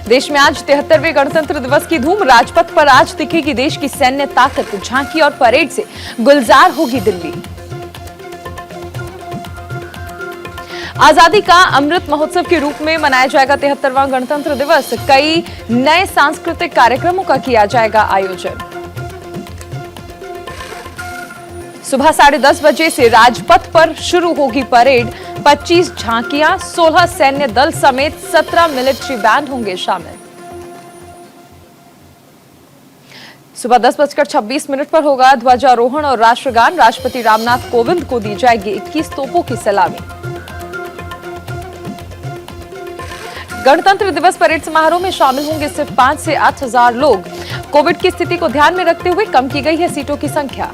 देश में आज 73वें गणतंत्र दिवस की धूम। राजपथ पर आज दिखेगी देश की सैन्य ताकत। झांकी और परेड से गुलजार होगी दिल्ली। आजादी का अमृत महोत्सव के रूप में मनाया जाएगा 73वां गणतंत्र दिवस। कई नए सांस्कृतिक कार्यक्रमों का किया जाएगा आयोजन। सुबह 10:30 बजे से राजपथ पर शुरू होगी परेड। 25 झांकियां, 16 सैन्य दल समेत 17 मिलिट्री बैंड होंगे शामिल। सुबह 10:26 पर होगा ध्वजारोहण और राष्ट्रगान। राष्ट्रपति रामनाथ कोविंद को दी जाएगी 21 तोपों की सलामी। गणतंत्र दिवस परेड समारोह में शामिल होंगे सिर्फ 5 से 8 हजार लोग। कोविड की स्थिति को ध्यान में रखते हुए कम की गई है सीटों की संख्या।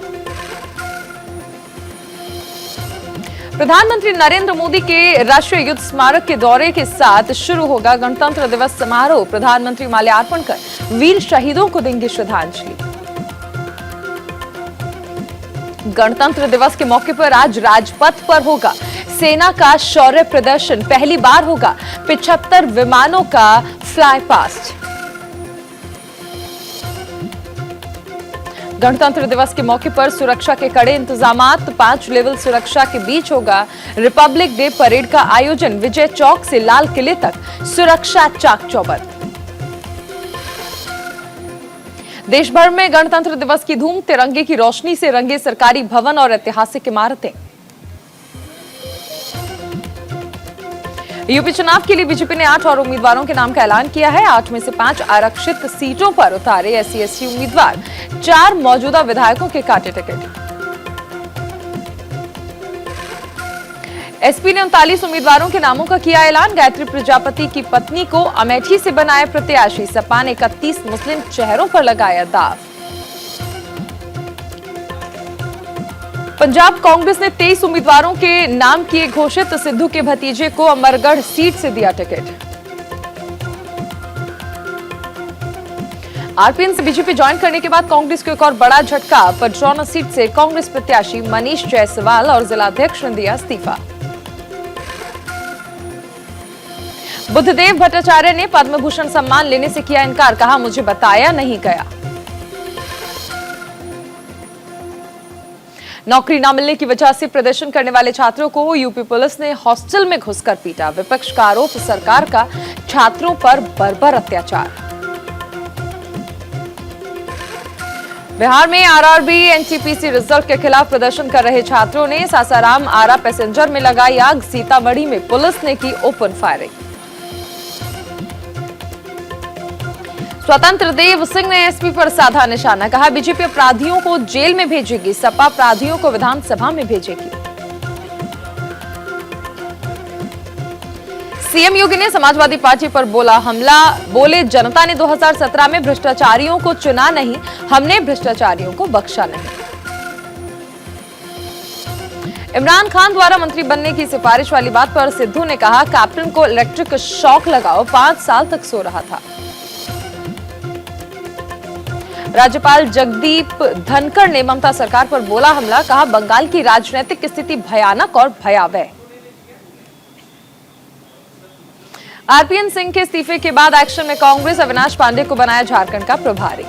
प्रधानमंत्री नरेंद्र मोदी के राष्ट्रीय युद्ध स्मारक के दौरे के साथ शुरू होगा गणतंत्र दिवस समारोह। प्रधानमंत्री माल्यार्पण कर वीर शहीदों को देंगे श्रद्धांजलि। गणतंत्र दिवस के मौके पर आज राजपथ पर होगा सेना का शौर्य प्रदर्शन। पहली बार होगा 75 विमानों का फ्लाई पास्ट। गणतंत्र दिवस के मौके पर सुरक्षा के कड़े इंतजामात। 5 लेवल सुरक्षा के बीच होगा रिपब्लिक डे परेड का आयोजन। विजय चौक से लाल किले तक सुरक्षा चाक चौबंद। देश भर में गणतंत्र दिवस की धूम। तिरंगे की रोशनी से रंगे सरकारी भवन और ऐतिहासिक इमारतें। यूपी चुनाव के लिए बीजेपी ने 8 और उम्मीदवारों के नाम का ऐलान किया है। 8 में से 5 आरक्षित सीटों पर उतारे SC/ST उम्मीदवार। 4 मौजूदा विधायकों के काटे टिकट। एसपी ने 39 उम्मीदवारों के नामों का किया ऐलान। गायत्री प्रजापति की पत्नी को अमेठी से बनाया प्रत्याशी। सपा ने 31 मुस्लिम चेहरों पर लगाया दाव। पंजाब कांग्रेस ने 23 उम्मीदवारों के नाम किए घोषित। सिद्धू के भतीजे को अमरगढ़ सीट से दिया टिकट। आरपीएन से बीजेपी ज्वाइन करने के बाद कांग्रेस को एक और बड़ा झटका। पडरौना सीट से कांग्रेस प्रत्याशी मनीष जायसवाल और जिलाध्यक्ष ने दिया इस्तीफा। बुद्धदेव भट्टाचार्य ने पद्म भूषण सम्मान लेने से किया इनकार। कहा, मुझे बताया नहीं गया। नौकरी न मिलने की वजह से प्रदर्शन करने वाले छात्रों को यूपी पुलिस ने हॉस्टल में घुसकर पीटा। विपक्ष का आरोप, सरकार का छात्रों पर बर्बर अत्याचार। बिहार में आरआरबी एनटीपीसी रिजल्ट के खिलाफ प्रदर्शन कर रहे छात्रों ने सासाराम आरा पैसेंजर में लगाई आग। सीतामढ़ी में पुलिस ने की ओपन फायरिंग। स्वतंत्र देव सिंह ने एसपी पर साधा निशाना। कहा, बीजेपी अपराधियों को जेल में भेजेगी, सपा अपराधियों को विधानसभा में भेजेगी। सीएम योगी ने समाजवादी पार्टी पर बोला हमला। बोले, जनता ने 2017 में भ्रष्टाचारियों को चुना नहीं, हमने भ्रष्टाचारियों को बख्शा नहीं। इमरान खान द्वारा मंत्री बनने की सिफारिश वाली बात पर सिद्धू ने कहा, कैप्टन को इलेक्ट्रिक शॉक लगाओ, 5 साल तक सो रहा था। राज्यपाल जगदीप धनखड़ ने ममता सरकार पर बोला हमला। कहा, बंगाल की राजनीतिक स्थिति भयानक और भयावह। आरपीएन सिंह के इस्तीफे के बाद एक्शन में कांग्रेस। अविनाश पांडे को बनाया झारखंड का प्रभारी।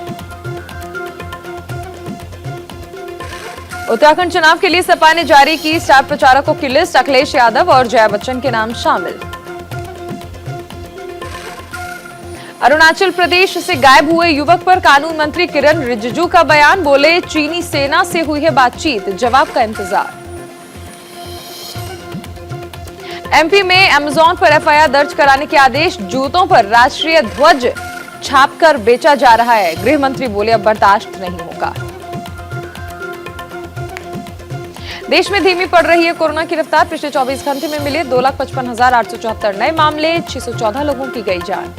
उत्तराखंड चुनाव के लिए सपा ने जारी की स्टार प्रचारकों की लिस्ट। अखिलेश यादव और जया बच्चन के नाम शामिल। अरुणाचल प्रदेश से गायब हुए युवक पर कानून मंत्री किरण रिजिजू का बयान। बोले, चीनी सेना से हुई है बातचीत, जवाब का इंतजार। एमपी में अमेजॉन पर एफआईआर दर्ज कराने के आदेश। जूतों पर राष्ट्रीय ध्वज छापकर बेचा जा रहा है। गृह मंत्री बोले, अब बर्दाश्त नहीं होगा। देश में धीमी पड़ रही है कोरोना की रफ्तार। पिछले 24 घंटे में मिले 2,55,874 नए मामले। 614 लोगों की गई जान।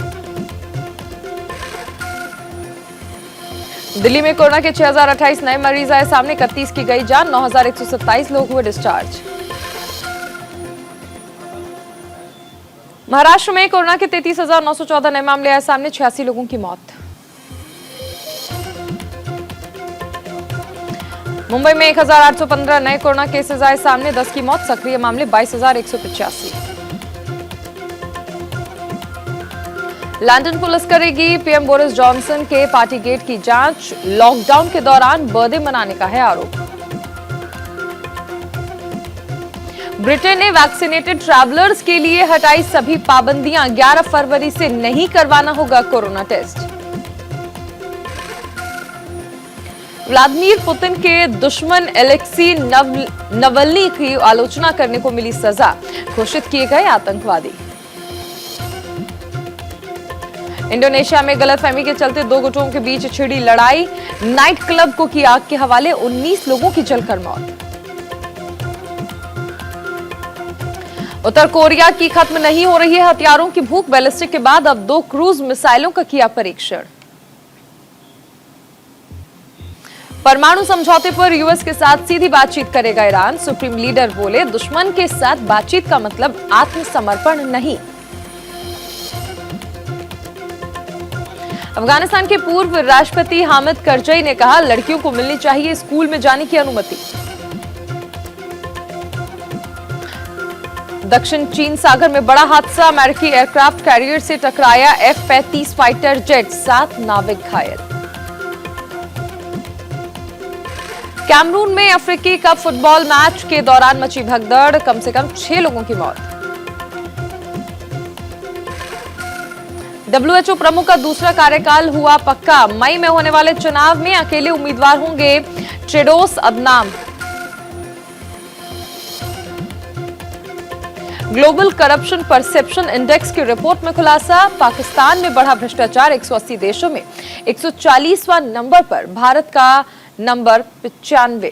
दिल्ली में कोरोना के 6,028 नए मरीज आए सामने। 31 की गई जान। 9,127 लोग हुए डिस्चार्ज। महाराष्ट्र में कोरोना के 33,914 नए मामले आए सामने। 86 लोगों की मौत। मुंबई में 1,815 नए कोरोना केसेस आए सामने। 10 की मौत। सक्रिय मामले 22,185। लंदन पुलिस करेगी पीएम बोरिस जॉनसन के पार्टी गेट की जांच। लॉकडाउन के दौरान बर्थडे मनाने का है आरोप। ब्रिटेन ने वैक्सीनेटेड ट्रैवलर्स के लिए हटाई सभी पाबंदियां। 11 फरवरी से नहीं करवाना होगा कोरोना टेस्ट। व्लादिमीर पुतिन के दुश्मन एलेक्सी नवल्नी की आलोचना करने को मिली सजा। घोषित किए गए आतंकवादी। इंडोनेशिया में गलतफहमी के चलते दो गुटों के बीच छिड़ी लड़ाई। नाइट क्लब को की आग के हवाले 19 लोगों की जलकर मौत। उत्तर कोरिया की खत्म नहीं हो रही है हथियारों की भूख। बैलिस्टिक के बाद अब 2 क्रूज मिसाइलों का किया परीक्षण। परमाणु समझौते पर यूएस के साथ सीधी बातचीत करेगा ईरान। सुप्रीम लीडर बोले, दुश्मन के साथ बातचीत का मतलब आत्मसमर्पण नहीं। अफगानिस्तान के पूर्व राष्ट्रपति हामिद करजई ने कहा, लड़कियों को मिलनी चाहिए स्कूल में जाने की अनुमति। दक्षिण चीन सागर में बड़ा हादसा। अमेरिकी एयरक्राफ्ट कैरियर से टकराया F-35 फाइटर जेट। 7 नाविक घायल। कैमरून में अफ्रीकी कप फुटबॉल मैच के दौरान मची भगदड़। कम से कम 6 लोगों की मौत। WHO प्रमुख का दूसरा कार्यकाल हुआ पक्का। मई में होने वाले चुनाव में अकेले उम्मीदवार होंगे Tedros Adhanom. Global corruption perception index की रिपोर्ट में खुलासा। पाकिस्तान में बढ़ा भ्रष्टाचार। 180 देशों में 140वां नंबर पर, भारत का नंबर 95।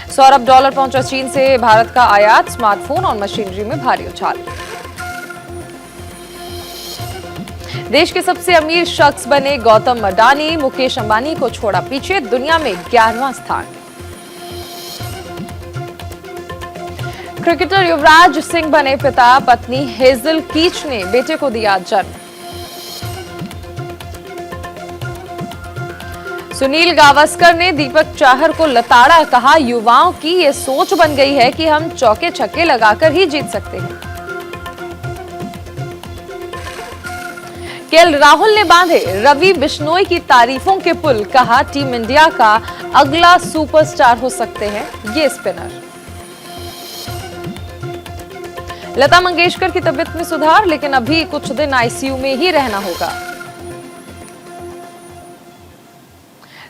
$100 अरब पहुंचा चीन से भारत का आयात। स्मार्टफोन और मशीनरी में भारी उछाल। देश के सबसे अमीर शख्स बने गौतम अडानी। मुकेश अंबानी को छोड़ा पीछे। दुनिया में 11वां स्थान। क्रिकेटर युवराज सिंह बने पिता। पत्नी हेजल कीच ने बेटे को दिया जन्म। सुनील गावस्कर ने दीपक चाहर को लताड़ा। कहा, युवाओं की ये सोच बन गई है कि हम चौके छक्के लगाकर ही जीत सकते हैं। केएल राहुल ने बांधे रवि बिश्नोई की तारीफों के पुल। कहा, टीम इंडिया का अगला सुपरस्टार हो सकते हैं ये स्पिनर। लता मंगेशकर की तबीयत में सुधार, लेकिन अभी कुछ दिन आईसीयू में ही रहना होगा।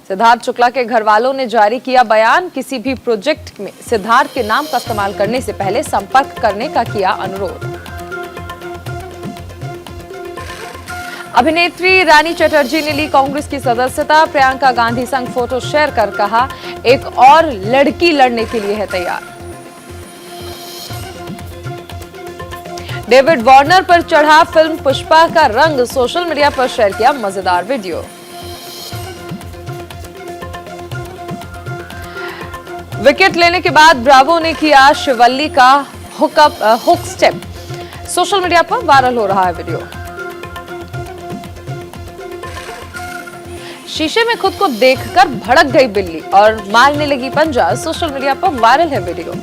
सिद्धार्थ शुक्ला के घर वालों ने जारी किया बयान। किसी भी प्रोजेक्ट में सिद्धार्थ के नाम का इस्तेमाल करने से पहले संपर्क करने का किया अनुरोध। अभिनेत्री रानी चटर्जी ने ली कांग्रेस की सदस्यता। प्रियंका गांधी संग फोटो शेयर कर कहा, एक और लड़की लड़ने के लिए है तैयार। डेविड वार्नर पर चढ़ा फिल्म पुष्पा का रंग। सोशल मीडिया पर शेयर किया मजेदार वीडियो। विकेट लेने के बाद ब्रावो ने किया शिवल्ली का हुक स्टेप। सोशल मीडिया पर वायरल हो रहा है वीडियो। शीशे में खुद को देखकर भड़क गई बिल्ली और मारने लगी पंजा। सोशल मीडिया पर वायरल है वीडियो।